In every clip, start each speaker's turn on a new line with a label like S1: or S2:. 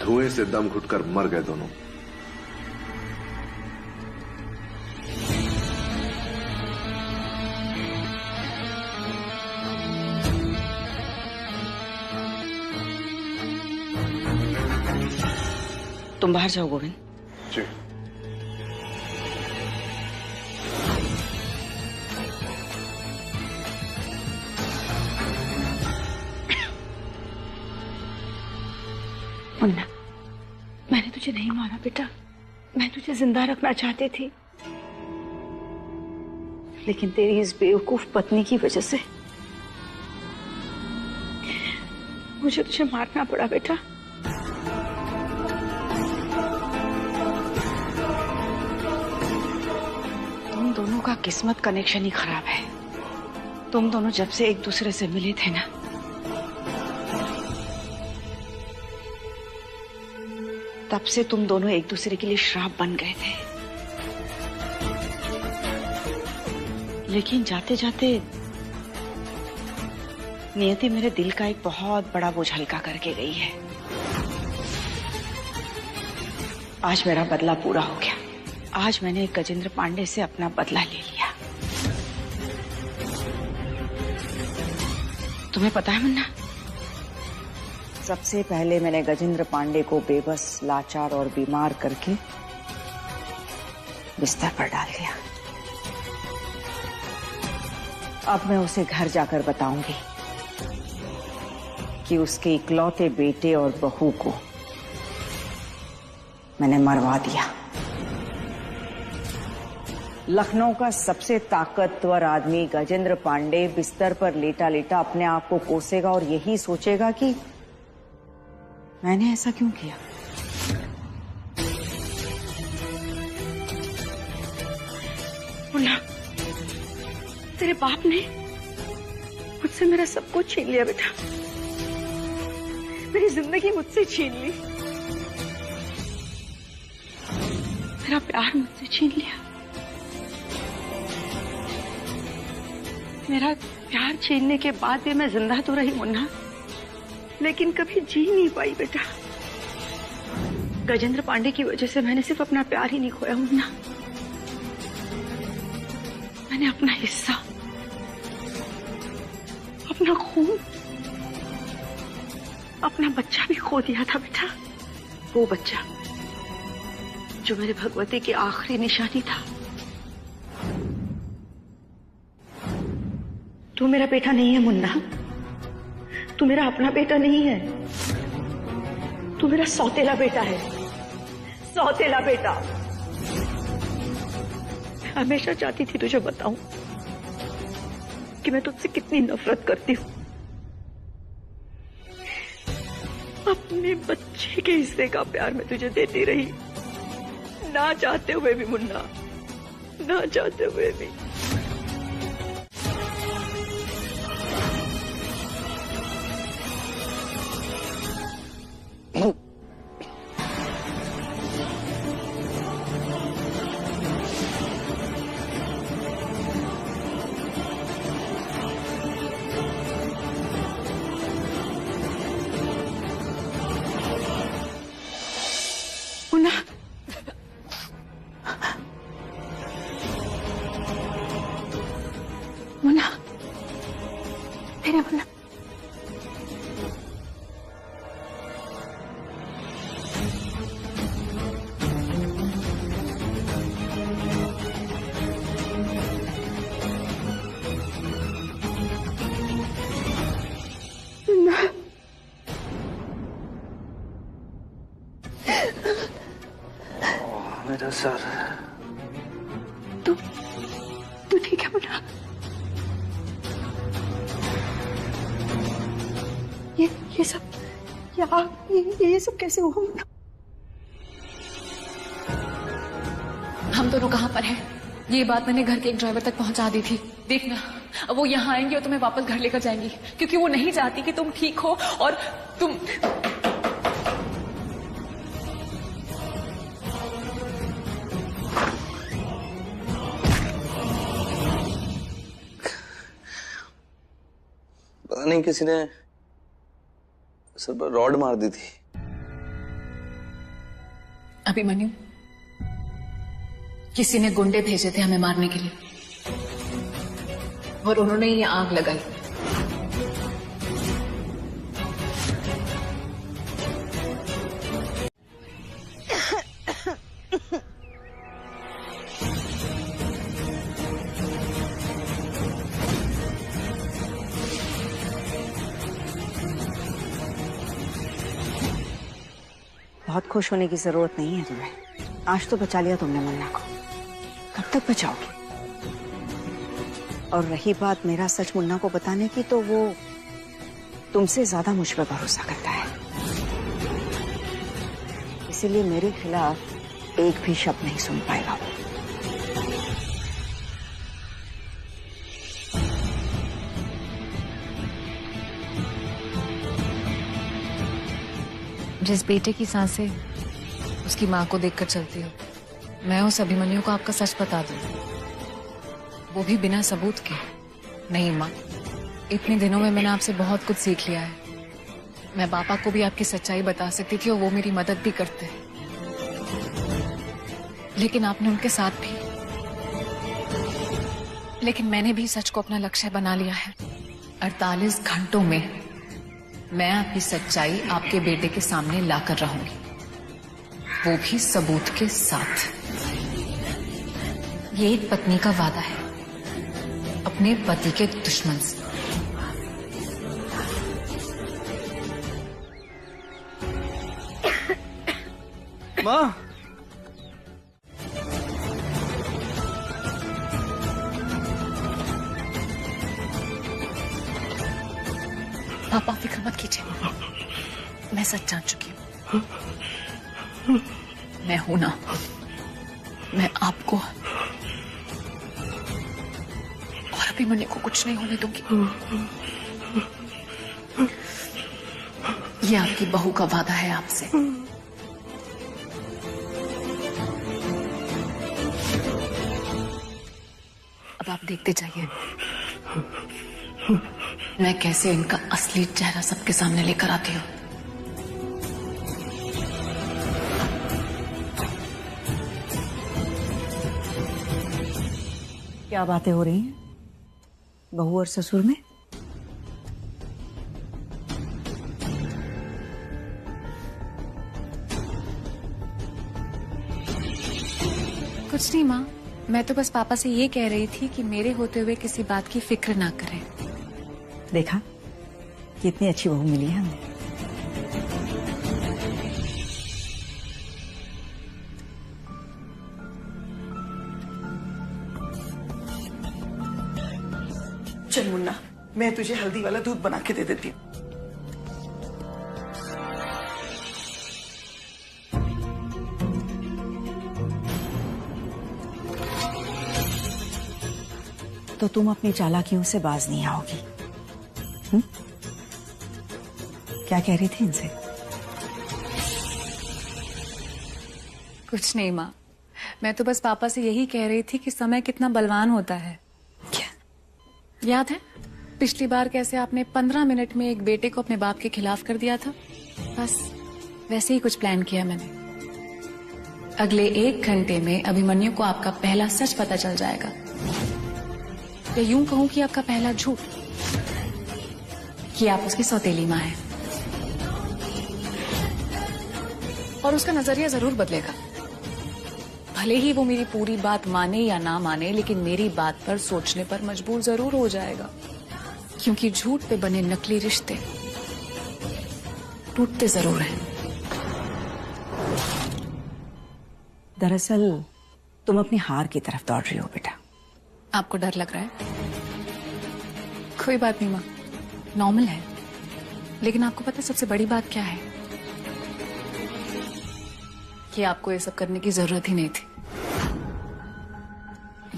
S1: धुएं से दम घुटकर मर गए दोनों।
S2: तुम बाहर जाओ गोविंद।
S1: जी।
S2: मुन्ना, मैंने तुझे नहीं मारा बेटा, मैं तुझे जिंदा रखना चाहती थी, लेकिन तेरी इस बेवकूफ पत्नी की वजह से मुझे तुझे मारना पड़ा बेटा। तुम दोनों का किस्मत कनेक्शन ही खराब है। तुम दोनों जब से एक दूसरे से मिले थे ना, तब से तुम दोनों एक दूसरे के लिए श्राप बन गए थे। लेकिन जाते जाते नियति मेरे दिल का एक बहुत बड़ा बोझ हल्का करके गई है। आज मेरा बदला पूरा हो गया। आज मैंने गजेंद्र पांडे से अपना बदला ले लिया। तुम्हें पता है मुन्ना, सबसे पहले मैंने गजेंद्र पांडे को बेबस, लाचार और बीमार करके बिस्तर पर डाल दिया। अब मैं उसे घर जाकर बताऊंगी कि उसके इकलौते बेटे और बहू को मैंने मरवा दिया। लखनऊ का सबसे ताकतवर आदमी गजेंद्र पांडे बिस्तर पर लेटा लेटा अपने आप को कोसेगा और यही सोचेगा कि मैंने ऐसा क्यों किया। मुन्ना, तेरे बाप ने मुझसे मेरा सब कुछ छीन लिया बेटा। मेरी जिंदगी मुझसे छीन ली, मेरा प्यार मुझसे छीन लिया। मेरा प्यार छीनने के बाद भी मैं जिंदा तो रही मुन्ना, लेकिन कभी जी नहीं पाई बेटा। गजेंद्र पांडे की वजह से मैंने सिर्फ अपना प्यार ही नहीं खोया मुन्ना, मैंने अपना हिस्सा, अपना खून, अपना बच्चा भी खो दिया था बेटा। वो बच्चा जो मेरे भगवती की आखिरी निशानी था। तू मेरा बेटा नहीं है मुन्ना, तू मेरा अपना बेटा नहीं है, तू मेरा सौतेला बेटा है, सौतेला बेटा। मैं हमेशा चाहती थी तुझे बताऊं कि मैं तुझसे कितनी नफरत करती हूं। अपने बच्चे के हिस्से का प्यार मैं तुझे देती रही, ना चाहते हुए भी मुन्ना, ना चाहते हुए भी। मुन्ना, मुन्ना, मेरे मुन्ना,
S1: मेरा सर।
S2: तू ठीक है मुन्ना? ये सब ये सब कैसे हुआ मुन्ना?
S3: हम दोनों कहाँ पर हैं? ये बात मैंने घर के एक ड्राइवर तक पहुंचा दी थी। देखना, अब वो यहाँ आएंगे और तुम्हें वापस घर लेकर जाएंगी, क्योंकि वो नहीं चाहती कि तुम ठीक हो और तुम।
S4: पता नहीं किसी ने सर पर रॉड मार दी थी।
S3: अभिमन्यु, किसी ने गुंडे भेजे थे हमें मारने के लिए और उन्होंने ये आग लगाई।
S2: बहुत खुश होने की जरूरत नहीं है तुम्हें। आज तो बचा लिया तुमने मुन्ना को, कब तक बचाओगे? और रही बात मेरा सच मुन्ना को बताने की, तो वो तुमसे ज्यादा मुझ पर भरोसा करता है, इसीलिए मेरे खिलाफ एक भी शब्द नहीं सुन पाएगा वो।
S3: जिस बेटे की सांसें उसकी माँ को देखकर चलती हो, मैं उस अभिमन्यु को आपका सच बता दूं, वो भी बिना सबूत के। नहीं माँ, इतने दिनों में मैंने आपसे बहुत कुछ सीख लिया है। मैं पापा को भी आपकी सच्चाई बता सकती थी और वो मेरी मदद भी करते, लेकिन आपने उनके साथ भी। लेकिन मैंने भी सच को अपना लक्ष्य बना लिया है। 48 घंटों में मैं आपकी सच्चाई आपके बेटे के सामने लाकर रहूंगी, वो भी सबूत के साथ। ये एक पत्नी का वादा है अपने पति के दुश्मन से।
S4: माँ,
S3: पापा फिक्र मत कीजिए, मैं सच जान चुकी हूँ। मैं हूं ना, मैं आपको और अभिमन्यु को कुछ नहीं होने दूंगी। ये आपकी बहू का वादा है आपसे। अब आप देखते जाइए मैं कैसे इनका असली चेहरा सबके सामने लेकर आती हूँ।
S2: क्या बातें हो रही हैं बहू और ससुर में?
S3: कुछ नहीं माँ, मैं तो बस पापा से ये कह रही थी कि मेरे होते हुए किसी बात की फिक्र ना करें।
S2: देखा कितनी अच्छी बहू मिली है हमें।
S5: चल मुन्ना, मैं तुझे हल्दी वाला दूध बना के दे देती हूँ।
S2: तो तुम अपनी चालाकियों से बाज नहीं आओगी। क्या कह रही थी इनसे?
S3: कुछ नहीं माँ, मैं तो बस पापा से यही कह रही थी कि समय कितना बलवान होता है।
S2: क्या?
S3: याद है पिछली बार कैसे आपने 15 मिनट में एक बेटे को अपने बाप के खिलाफ कर दिया था? बस वैसे ही कुछ प्लान किया मैंने। अगले 1 घंटे में अभिमन्यु को आपका पहला सच पता चल जाएगा, या यूं कहूं कि आपका पहला झूठ, कि आप उसकी सौतेली मां हैं। और उसका नजरिया जरूर बदलेगा। भले ही वो मेरी पूरी बात माने या ना माने, लेकिन मेरी बात पर सोचने पर मजबूर जरूर हो जाएगा, क्योंकि झूठ पे बने नकली रिश्ते टूटते जरूर हैं।
S2: दरअसल तुम अपनी हार की तरफ दौड़ रही हो बेटा।
S3: आपको डर लग रहा है? कोई बात नहीं माँ, नॉर्मल है। लेकिन आपको पता है सबसे बड़ी बात क्या है? कि आपको ये सब करने की जरूरत ही नहीं थी।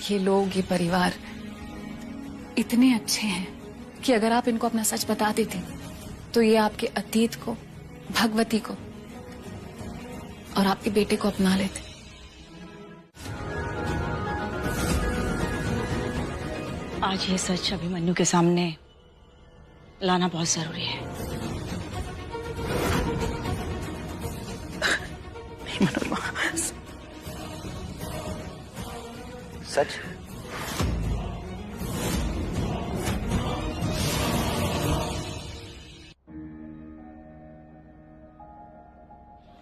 S3: ये लोग, ये परिवार इतने अच्छे हैं कि अगर आप इनको अपना सच बता देती तो ये आपके अतीत को, भगवती को और आपके बेटे को अपना लेते।
S2: आज ये सच अभिमन्यु के सामने लाना बहुत जरूरी है।
S5: नहीं मनोरमा,
S4: सच?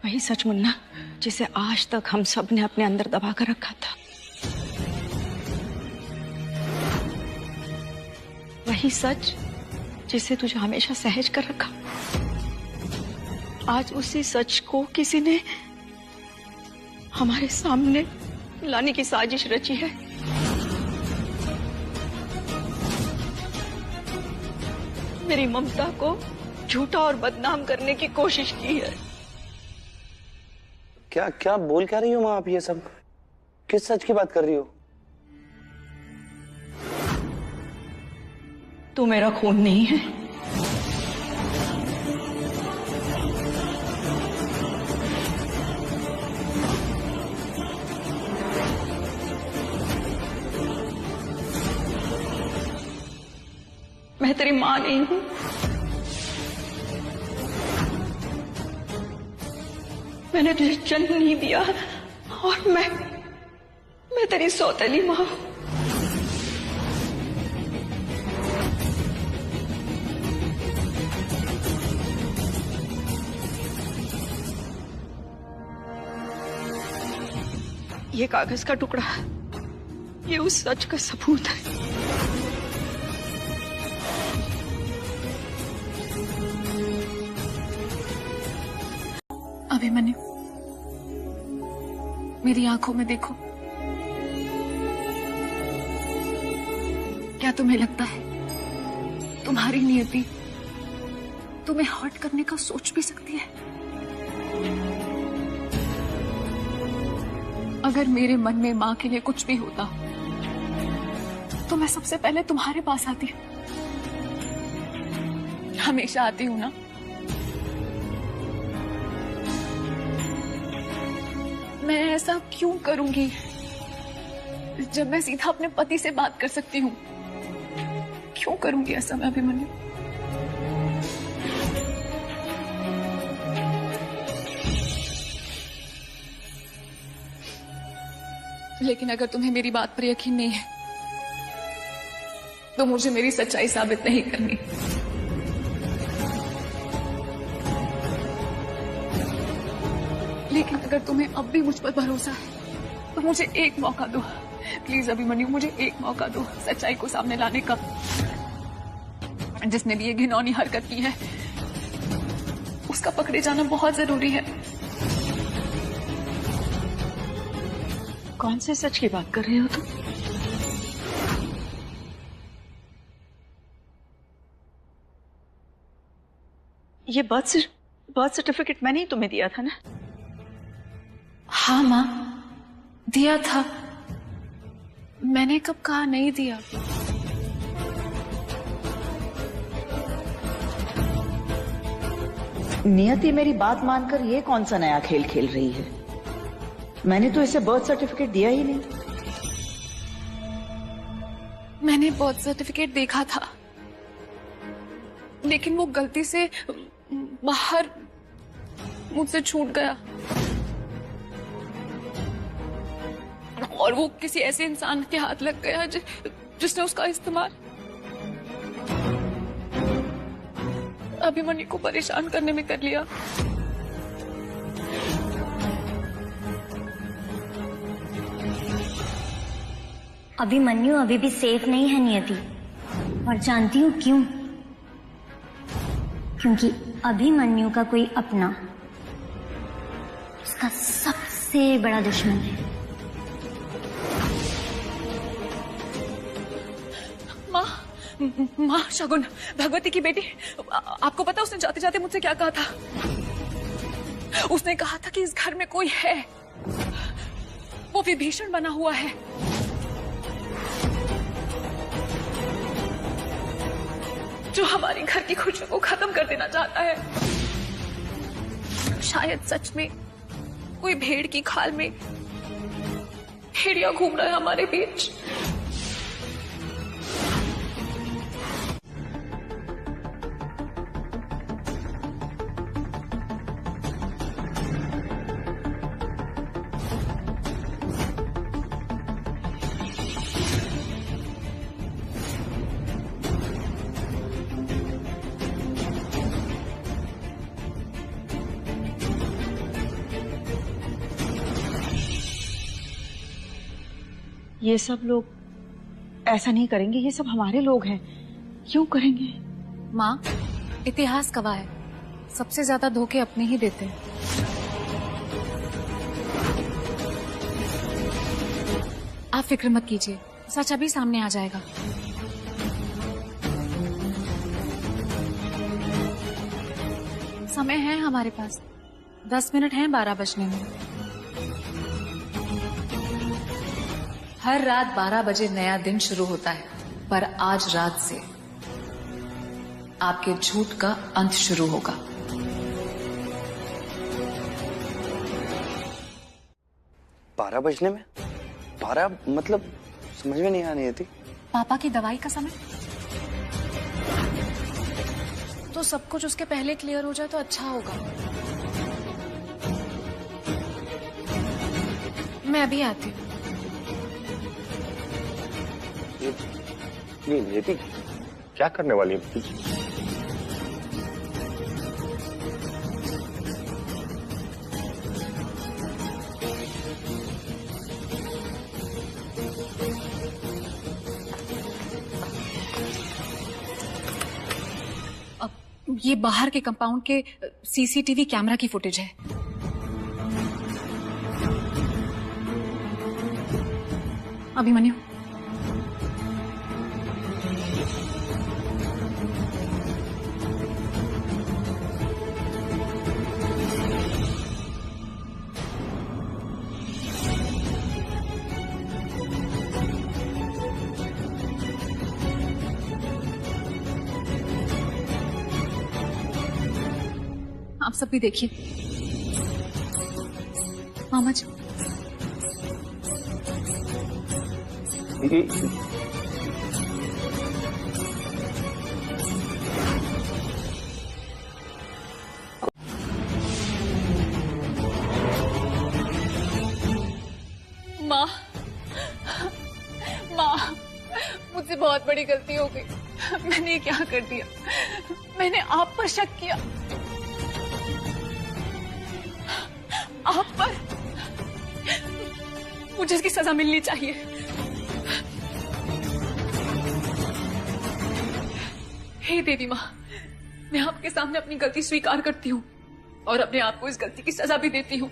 S2: वही सच मुन्ना जिसे आज तक हम सब ने अपने अंदर दबा कर रखा था। वही सच जिसे तुझे हमेशा सहज कर रखा। आज उसी सच को किसी ने हमारे सामने लाने की साजिश रची है। मेरी ममता को झूठा और बदनाम करने की कोशिश की है।
S4: क्या क्या बोल क्या रही हो माँ आप ये सब? किस सच की बात कर रही हो?
S2: तू मेरा खून नहीं है। मैं तेरी मां नहीं हूं। मैंने तुझे जन्म नहीं दिया और मैं तेरी सौतेली मां हूं। ये कागज का टुकड़ा, ये उस सच का सबूत है।
S3: अभिमन्यु, मेरी आंखों में देखो। क्या तुम्हें लगता है तुम्हारी नियति तुम्हें हर्ट करने का सोच भी सकती है? अगर मेरे मन में मां के लिए कुछ भी होता तो मैं सबसे पहले तुम्हारे पास आती। हमेशा आती हूं ना। मैं ऐसा क्यों करूंगी जब मैं सीधा अपने पति से बात कर सकती हूँ? क्यों करूंगी ऐसा मैं अभिमन्यु? लेकिन अगर तुम्हें मेरी बात पर यकीन नहीं है तो मुझे मेरी सच्चाई साबित नहीं करनी। लेकिन अगर तुम्हें अब भी मुझ पर भरोसा है तो मुझे एक मौका दो प्लीज अभिमन्यु, मुझे एक मौका दो सच्चाई को सामने लाने का। जिसने भी ये घिनौनी हरकत की है उसका पकड़े जाना बहुत जरूरी है।
S2: कौन से सच की बात कर रहे हो तुम? ये बर्थ सर्टिफिकेट मैंने ही तुम्हें दिया था ना?
S3: हाँ माँ, दिया था। मैंने कब कहा नहीं दिया?
S2: नियति मेरी बात मानकर ये कौन सा नया खेल खेल रही है? मैंने तो इसे बर्थ सर्टिफिकेट दिया ही नहीं।
S3: मैंने बर्थ सर्टिफिकेट देखा था लेकिन वो गलती से बाहर मुझसे छूट गया और वो किसी ऐसे इंसान के हाथ लग गया जिसने उसका इस्तेमाल अभिमन्यु को परेशान करने में कर लिया।
S6: अभिमन्यु अभी भी सेफ नहीं है नियति, और जानती हूँ क्यों? क्योंकि अभिमन्यु का कोई अपना उसका सबसे बड़ा दुश्मन है।
S3: माँ शगुन, भगवती की बेटी, आपको पता उसने जाते जाते मुझसे क्या कहा था? उसने कहा था कि इस घर में कोई है, वो विभीषण बना हुआ है। जो हमारी घर की खुशियों को खत्म कर देना चाहता है। शायद सच में कोई भेड़ की खाल में भेड़िया घूम रहा है हमारे बीच।
S2: ये सब लोग ऐसा नहीं करेंगे, ये सब हमारे लोग हैं, क्यों करेंगे?
S3: माँ, इतिहास गवाह है, सबसे ज्यादा धोखे अपने ही देते हैं। आप फिक्र मत कीजिए, सच अभी सामने आ जाएगा। समय है हमारे पास, 10 मिनट हैं 12 बजने में। हर रात 12 बजे नया दिन शुरू होता है, पर आज रात से आपके झूठ का अंत शुरू होगा।
S4: बारह बजने में? 12 मतलब समझ में नहीं आनी थी।
S3: पापा की दवाई का समय, तो सब कुछ उसके पहले क्लियर हो जाए तो अच्छा होगा। मैं अभी आती हूँ।
S7: ये नियति क्या करने वाली है?
S3: अब ये बाहर के कंपाउंड के सीसीटीवी कैमरा की फुटेज है। अभिमन्यु, आप सब भी देखिए। मामा जी, माँ, माँ, मुझसे बहुत बड़ी गलती हो गई। मैंने क्या कर दिया? मैंने आप पर शक किया, आप पर। मुझे इसकी सजा मिलनी चाहिए। हे देवी माँ, मैं आपके सामने अपनी गलती स्वीकार करती हूँ और अपने आप को इस गलती की सजा भी देती हूँ।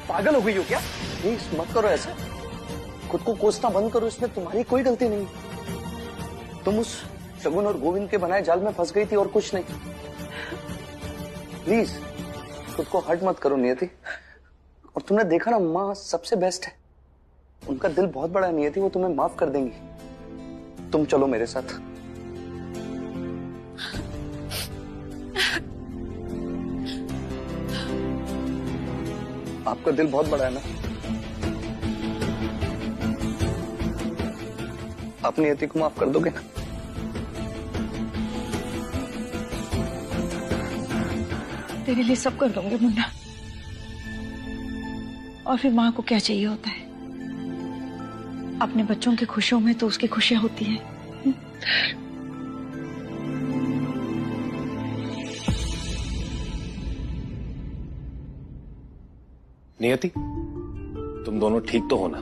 S4: पागल हो गई हो क्या? प्लीज मत करो ऐसा, खुद को कोसना बंद करो, इसमें तुम्हारी कोई गलती नहीं। तुम उस शगुन और गोविंद के बनाए जाल में फंस गई थी और कुछ नहीं। प्लीज खुद को हर्ट मत करो नियति। और तुमने देखा ना, माँ सबसे बेस्ट है, उनका दिल बहुत बड़ा है नियति, वो तुम्हें माफ कर देंगी। तुम चलो मेरे साथ। आपका दिल बहुत बड़ा है ना, आप नियति को माफ कर दोगे ना?
S2: तेरे लिए सब कर दूंगी मुन्ना। और फिर माँ को क्या चाहिए होता है? अपने बच्चों की खुशियों में तो उसकी खुशियां होती हैं।
S7: नियति, तुम दोनों ठीक तो हो ना?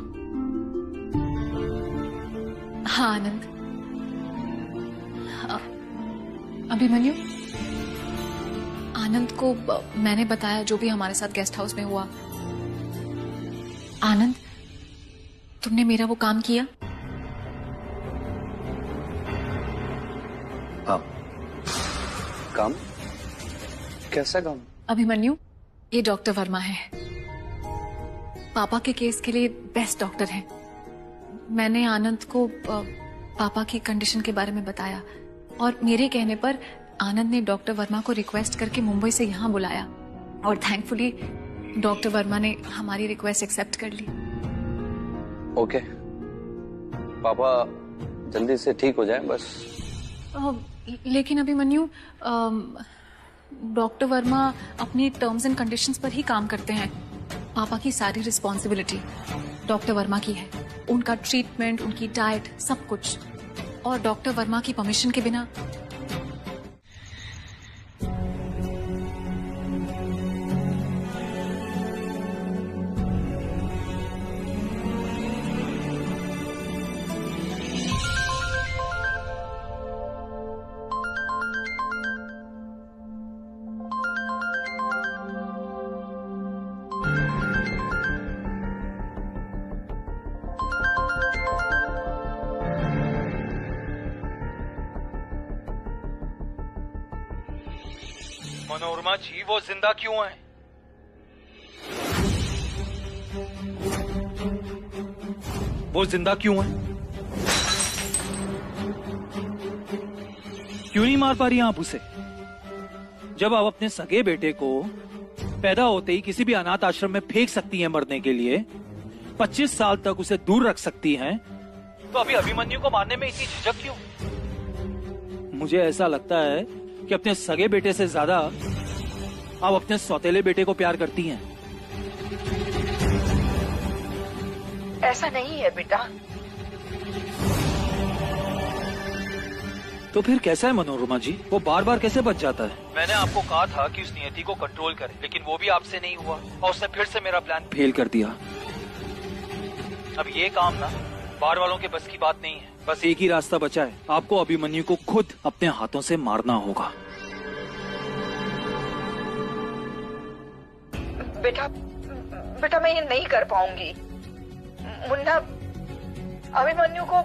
S3: हाँ आनंद। अभिमन्यु, आनंद को मैंने बताया जो भी हमारे साथ गेस्ट हाउस में हुआ। आनंद, तुमने मेरा वो काम किया?
S4: हाँ। काम? कैसा काम?
S3: अभिमन्यु, ये डॉक्टर वर्मा है, पापा के केस के लिए बेस्ट डॉक्टर हैं। मैंने आनंद को पापा की कंडीशन के बारे में बताया और मेरे कहने पर आनंद ने डॉक्टर वर्मा को रिक्वेस्ट करके मुंबई से यहाँ बुलाया और थैंकफुली डॉक्टर वर्मा ने हमारी रिक्वेस्ट एक्सेप्ट कर ली।
S4: ओके, पापा जल्दी से ठीक हो जाए बस।
S3: लेकिन अभिमन्यु, डॉक्टर वर्मा अपनी टर्म्स एंड कंडीशंस पर ही काम करते हैं। पापा की सारी रिस्पॉन्सिबिलिटी डॉक्टर वर्मा की है, उनका ट्रीटमेंट, उनकी डाइट, सब कुछ। और डॉक्टर वर्मा की परमिशन के बिना
S8: मनोरमा जी वो जिंदा क्यों है? वो जिंदा क्यों है? क्यों नहीं मार पा रही आप उसे? जब आप अपने सगे बेटे को पैदा होते ही किसी भी अनाथ आश्रम में फेंक सकती हैं मरने के लिए, 25 साल तक उसे दूर रख सकती हैं, तो अभी अभिमन्यु को मारने में इतनी झिझक क्यों? मुझे ऐसा लगता है कि अपने सगे बेटे से ज्यादा आप अपने सौतेले बेटे को प्यार करती हैं।
S5: ऐसा नहीं है बेटा।
S8: तो फिर कैसा है मनोरमा जी? वो बार बार कैसे बच जाता है? मैंने आपको कहा था कि उस नियति को कंट्रोल करे, लेकिन वो भी आपसे नहीं हुआ और उसने फिर से मेरा प्लान फेल कर दिया। अब ये काम ना बार वालों के बस की बात नहीं है। बस एक ही रास्ता बचा है, आपको अभिमन्यु को खुद अपने हाथों से मारना होगा।
S5: बेटा बेटा मैं ये नहीं कर पाऊंगी। मुन्ना, अभिमन्यु को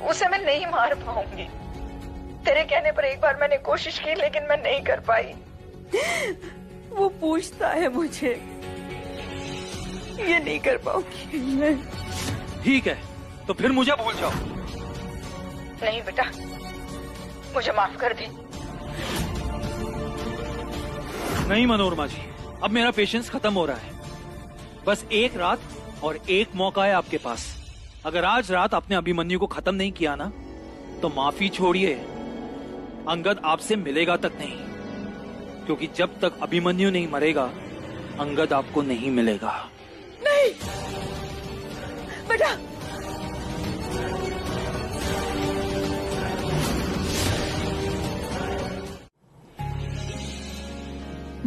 S5: उसे मैं नहीं मार पाऊंगी। तेरे कहने पर एक बार मैंने कोशिश की, लेकिन मैं नहीं कर पाई। वो पूछता है मुझे, ये नहीं कर पाऊंगी मैं।
S8: ठीक है, तो फिर मुझे भूल जाओ।
S5: नहीं बेटा, मुझे माफ कर दे।
S8: नहीं मनोरमा जी, अब मेरा पेशेंस खत्म हो रहा है। बस एक रात और एक मौका है आपके पास। अगर आज रात आपने अभिमन्यु को खत्म नहीं किया ना, तो माफी छोड़िए, अंगद आपसे मिलेगा तक नहीं, क्योंकि जब तक अभिमन्यु नहीं मरेगा, अंगद आपको नहीं मिलेगा।
S5: नहीं बेटा,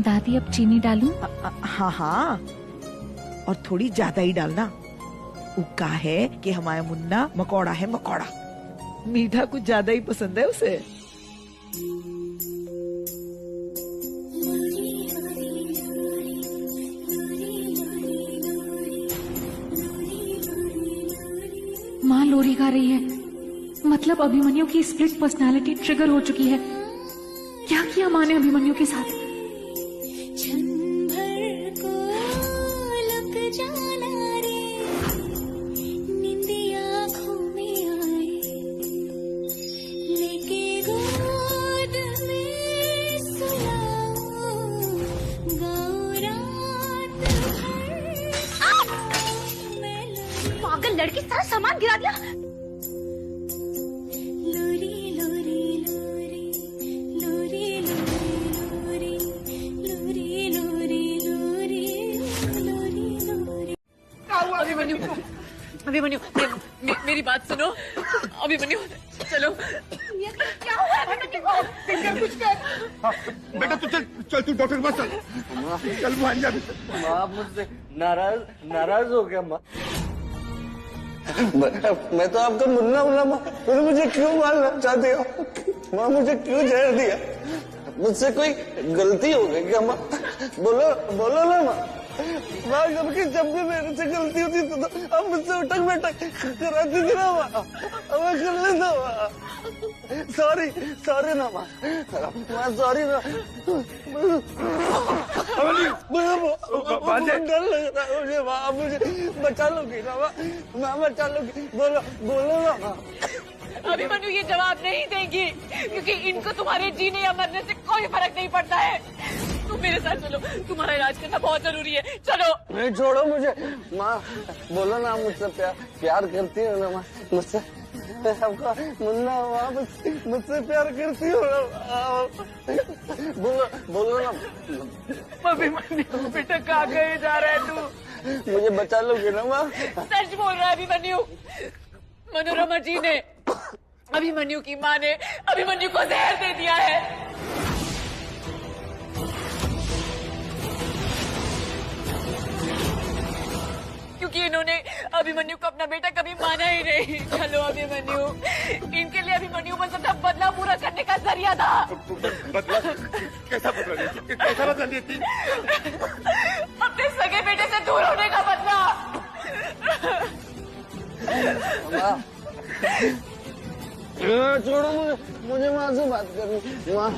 S3: दादी अब चीनी डालूं?
S5: हाँ हाँ, और थोड़ी ज्यादा ही डालना। उक्का है कि हमारा मुन्ना मकौड़ा है, मकौड़ा। मीठा कुछ ज्यादा ही पसंद है उसे।
S3: माँ लोरी गा रही है, मतलब अभिमन्यु की स्प्लिट पर्सनालिटी ट्रिगर हो चुकी है। क्या किया माँ ने अभिमन्यु के साथ?
S6: पागल लड़की, सारा सामान गिरा दिया।
S3: अभिमन्यु, मेरी बात सुनो। अभिमन्यु चलो।
S6: क्या हुआ अभिमन्यु को?
S5: कुछ कर।
S1: बेटा तू चल चल, तू डॉक्टर के पास चल। चल मान जा।
S4: माँ मुझसे नाराज हो गया माँ। मैं तो आपका मुन्ना हूँ ना माँ, तुमने मुझे क्यों मारना चाहते हो? माँ मुझे क्यों जहर दिया? मुझसे कोई गलती हो गई क्या माँ? बोलो ना माँ। माँ जब भी मेरे से गलती होती तो अब मुझसे उठक बैठक कराती थी ना माँ। अब मैं कर लेता माँ। सॉरी ना माँ, सॉरी ना। डर लग रहा है मुझे माँ, मुझे बचा लोगी ना माँ, बचा लोगी। बोलो ना माँ।
S3: अभिमन्यु ये जवाब नहीं देंगी, क्योंकि इनको तुम्हारे जीने या मरने से कोई फर्क नहीं पड़ता है। तुम मेरे साथ चलो, तुम्हारा इलाज करना बहुत जरूरी है। चलो।
S4: नहीं छोड़ो मुझे माँ, बोलो ना मुझसे प्यार करती हो ना माँ? मुझसे आपका मुन्ना माँ मुझसे प्यार करती हो ना? बोलो ना।
S5: अभिमन्यु बेटा, कहाँ गए जा रहा है तू?
S4: मुझे बचा लोगे ना माँ?
S3: सच बोल रहा है अभिमन्यु। मनोरमा जी ने, अभिमन्यु की माँ ने अभिमन्यु को जहर दे दिया है। क्योंकि इन्होंने अभिमन्यु को अपना बेटा कभी माना ही नहीं। चलो अभिमन्यु, इनके लिए अभिमन्यु बस अपना बदला पूरा करने का जरिया था।
S1: बदला? कैसा बदला लेती? कैसा बदला लेती?
S3: अपने सगे बेटे से दूर होने का बदला।
S4: छोड़ो मुझे माँ से बात करनी। माँ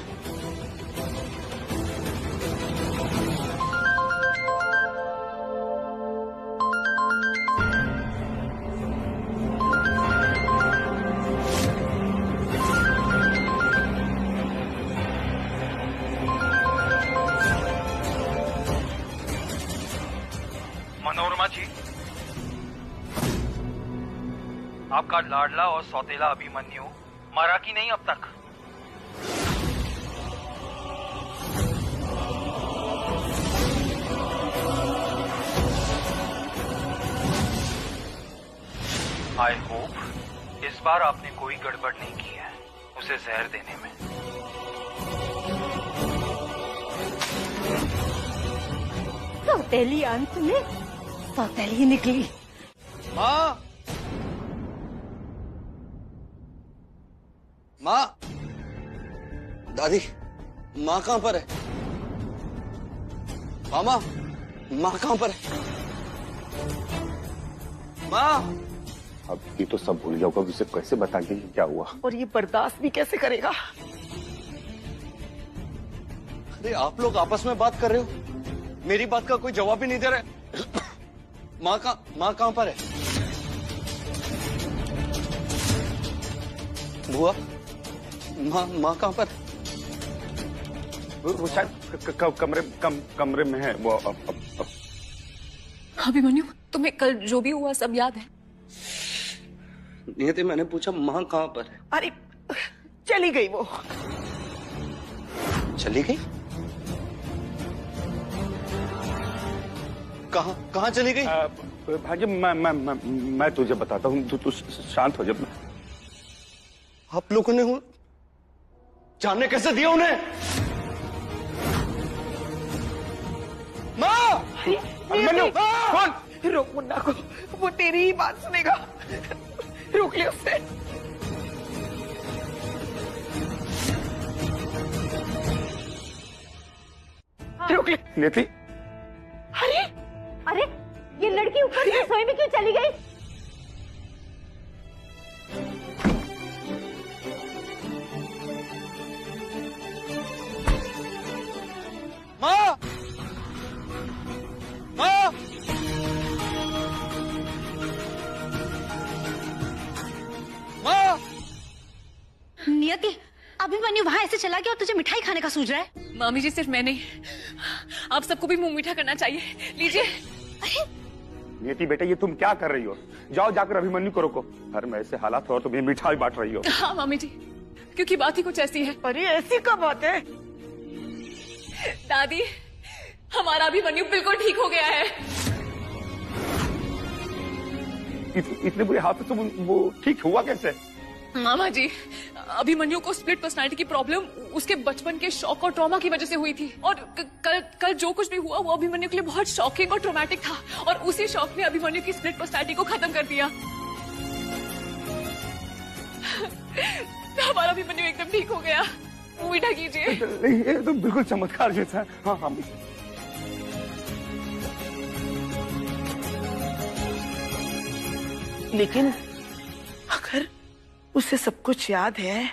S8: आपका लाडला और सौतेला अभिमन्यु मरा कि नहीं अब तक? आई होप इस बार आपने कोई गड़बड़ नहीं की है उसे जहर देने में।
S6: सौतेली अंत में सौतेली ही निकली।
S4: माँ, माँ, दादी, माँ कहाँ पर है? मामा, माँ कहाँ पर है? माँ,
S1: अब ये तो सब भूल जाओगे, उसे कैसे बताएंगे कि क्या हुआ?
S5: और ये बर्दाश्त भी कैसे करेगा?
S4: अरे आप लोग आपस में बात कर रहे हो, मेरी बात का कोई जवाब ही नहीं दे रहे। माँ कहाँ पर है? बुआ, माँ कहाँ पर है?
S1: वो शायद कमरे में है वो। अब
S3: अभिमन्यु, तुम्हें कल जो भी हुआ सब याद है?
S4: नियति, मैंने पूछा माँ कहाँ पर है?
S5: अरे चली गई वो।
S4: चली गई? कहाँ चली गई?
S1: भाजी मैं तुझे बताता हूँ, तू शांत हो जा।
S4: आप लोगों ने जानने कैसे दिया उन्हें? माँ!
S1: अभिमन्यु, कौन?
S5: रोक मुन्ना को, वो तेरी ही बात सुनेगा। रोक ले उससे। रोक ले।
S1: नियति,
S5: अरे
S6: अरे ये लड़की ऊपर से रसोई में क्यों चली गई?
S4: माँ! माँ! माँ!
S6: नियति, अभिमन्यु वहां ऐसे चला गया और तुझे मिठाई खाने का सूझ रहा है?
S3: मामी जी, सिर्फ मैं नहीं, आप सबको भी मुंह मीठा करना चाहिए। लीजिए।
S6: अरे
S1: नियति बेटा, ये तुम क्या कर रही हो? जाओ जाकर अभिमन्यु को रोको। घर में ऐसे हालात हो और तुम ये मिठाई बांट रही हो।
S3: हाँ मामी जी, क्योंकि बात ही कुछ ऐसी है।
S5: अरे ऐसी क्या बात है?
S3: दादी, हमारा अभिमन्यु बिल्कुल ठीक हो गया है।
S1: इतने बुरे हाथ से वो ठीक हुआ कैसे?
S3: मामा जी, अभिमन्यु को स्प्लिट पर्सनालिटी की प्रॉब्लम उसके बचपन के शॉक और ट्रॉमा की वजह से हुई थी। और कल जो कुछ भी हुआ वो अभिमन्यु के लिए बहुत शॉकिंग और ट्रॉमेटिक था, और उसी शॉक ने अभिमन्यु की स्प्लिट पर्सनालिटी को खत्म कर दिया। हमारा अभिमन्यु एकदम ठीक हो गया। मीठा कीजिए।
S1: ये तो बिल्कुल चमत्कार जैसा है। हाँ हाँ।
S5: लेकिन अगर उसे सब कुछ याद है,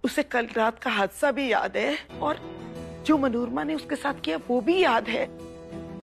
S5: उसे कल रात का हादसा भी याद है, और जो मनोरमा ने उसके साथ किया वो भी याद है,